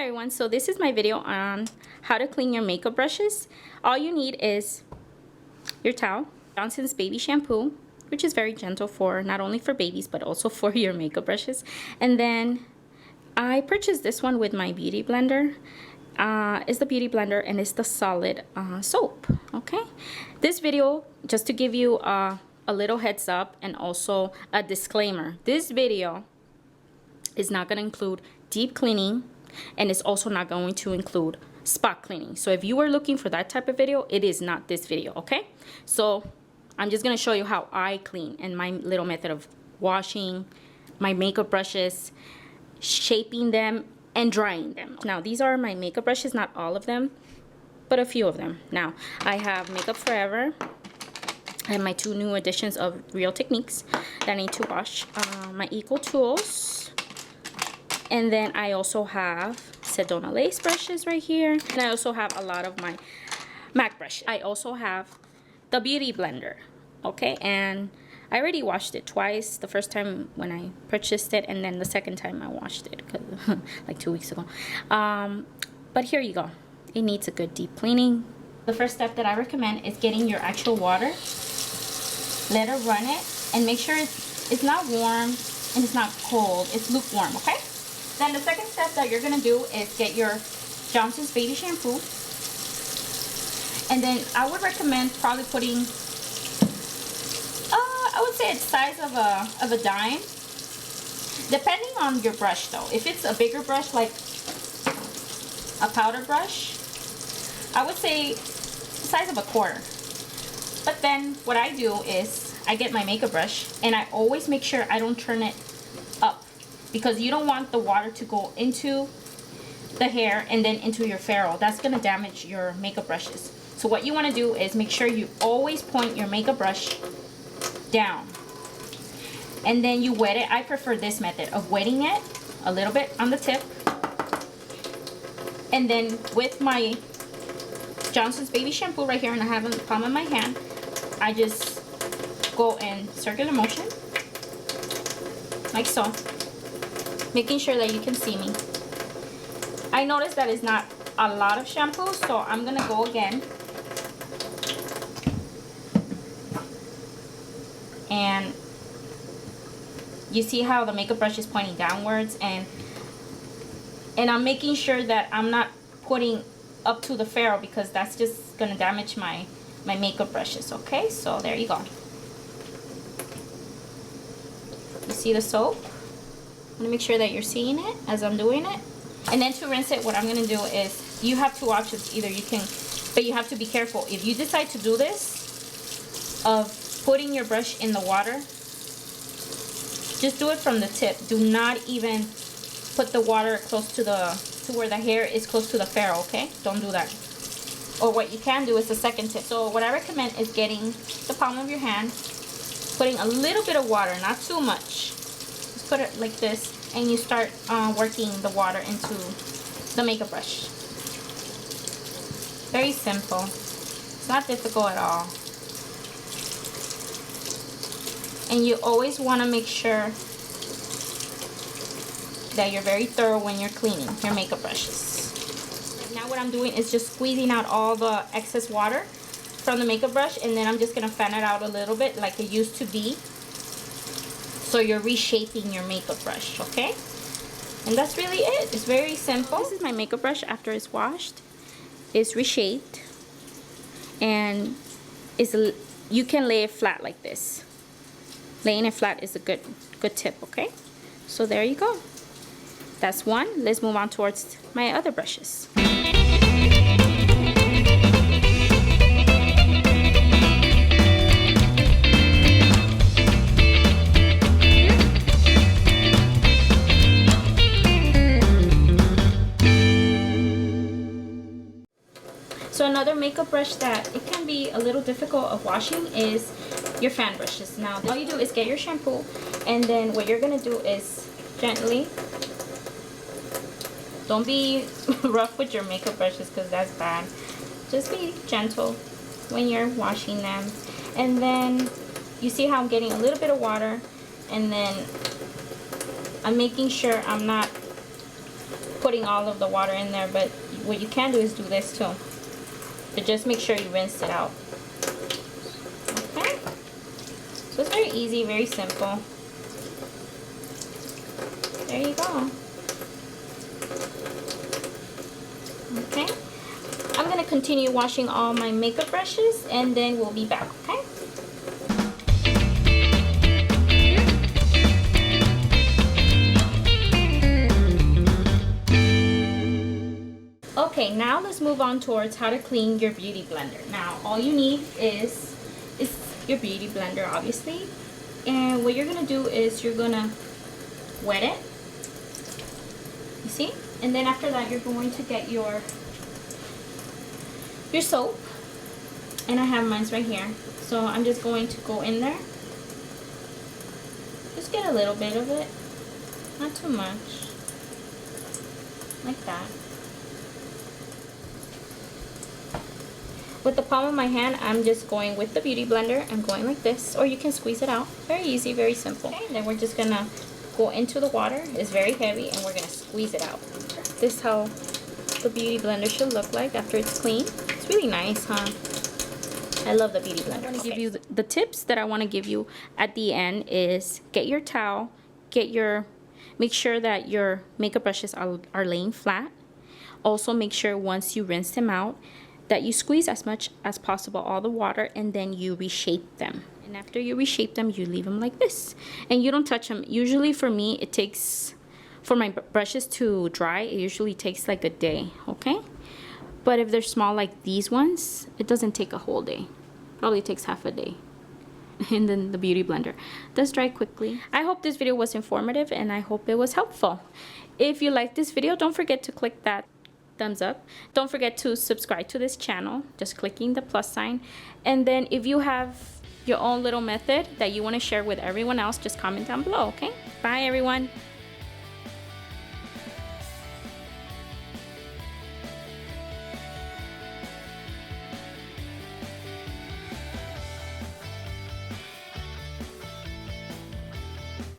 Hi everyone, so this is my video on how to clean your makeup brushes. All you need is your towel, Johnson's baby shampoo, which is very gentle for not only for babies but also for your makeup brushes. And then I purchased this one with my beauty blender. It's the beauty blender and it's the solid soap. Okay, this video, just to give you a little heads up and also a disclaimer, this video is not going to include deep cleaning, and it's also not going to include spot cleaning. So if you are looking for that type of video, it is not this video. Okay, so I'm just going to show you how I clean and my little method of washing my makeup brushes, shaping them and drying them. Now these are my makeup brushes, not all of them, but a few of them. Now I have Makeup Forever. I have my two new editions of Real Techniques that I need to wash. My Eco Tools. And then I also have Sedona Lace brushes right here. And I also have a lot of my MAC brushes. I also have the Beauty Blender. Okay, and I already washed it twice. The first time when I purchased it, and then the second time I washed it like 2 weeks ago. But here you go. It needs a good deep cleaning. The first step that I recommend is getting your actual water. Let it run it and make sure it's not warm and it's not cold. It's lukewarm, okay? Then the second step that you're gonna do is get your Johnson's baby shampoo. And then I would recommend probably putting I would say it's size of a dime, depending on your brush though. If it's a bigger brush like a powder brush, I would say size of a quarter. But then what I do is I get my makeup brush and I always make sure I don't turn it up, because you don't want the water to go into the hair and then into your ferrule. That's gonna damage your makeup brushes. So what you want to do is make sure you always point your makeup brush down and then you wet it. I prefer this method of wetting it a little bit on the tip, and then with my Johnson's baby shampoo right here, and I have it in the palm of my hand, I just go in circular motion like so, making sure that you can see me. I noticed that it's not a lot of shampoo, so I'm gonna go again. And you see how the makeup brush is pointing downwards, and I'm making sure that I'm not putting up to the ferrule, because that's just gonna damage my makeup brushes. Okay, so there you go. You see the soap? I'm gonna make sure that you're seeing it as I'm doing it. And then to rinse it, what I'm gonna do is, you have two options. Either you can, but you have to be careful. If you decide to do this, of putting your brush in the water, just do it from the tip. Do not even put the water close to where the hair is close to the ferrule, okay? Don't do that. Or what you can do is the second tip. So what I recommend is getting the palm of your hand, putting a little bit of water, not too much. Just put it like this, and you start working the water into the makeup brush. Very simple. It's not difficult at all. And you always want to make sure that you're very thorough when you're cleaning your makeup brushes. Now what I'm doing is just squeezing out all the excess water from the makeup brush, and then I'm just going to fan it out a little bit like it used to be. So you're reshaping your makeup brush, okay? And that's really it. It's very simple. This is my makeup brush after it's washed. It's reshaped, and you can lay it flat like this. Laying it flat is a good tip, okay? So there you go. That's one. Let's move on towards my other brushes. So another makeup brush that it can be a little difficult of washing is your fan brushes. Now all you do is get your shampoo, and then what you're gonna do is gently, don't be rough with your makeup brushes because that's bad. Just be gentle when you're washing them. And then you see how I'm getting a little bit of water, and then I'm making sure I'm not putting all of the water in there, but what you can do is do this too. But just make sure you rinse it out. Okay? So it's very easy, very simple. There you go. Okay? I'm going to continue washing all my makeup brushes and then we'll be back, okay? Okay, now let's move on towards how to clean your beauty blender. Now, all you need is your beauty blender, obviously. And what you're gonna do is you're gonna wet it. You see? And then after that, you're going to get your soap. And I have mine right here. So I'm just going to go in there. Just get a little bit of it. Not too much. Like that. With the palm of my hand, I'm just going with the beauty blender. I'm going like this, or you can squeeze it out. Very easy, very simple. Okay, and then we're just gonna go into the water. It's very heavy, and we're gonna squeeze it out. This is how the beauty blender should look like after it's clean. It's really nice, huh? I love the beauty blender. I'm gonna give you the tips that I want to give you at the end is get your towel, make sure that your makeup brushes are laying flat. Also, make sure once you rinse them out, that you squeeze as much as possible all the water and then you reshape them. And after you reshape them, you leave them like this. And you don't touch them. Usually for me, it takes, for my brushes to dry, it usually takes like a day, okay? But if they're small like these ones, it doesn't take a whole day. Probably takes half a day. And then the beauty blender does dry quickly. I hope this video was informative and I hope it was helpful. If you like this video, don't forget to click that thumbs up. Don't forget to subscribe to this channel, just clicking the plus sign. And then if you have your own little method that you want to share with everyone else, just comment down below, okay? Bye everyone.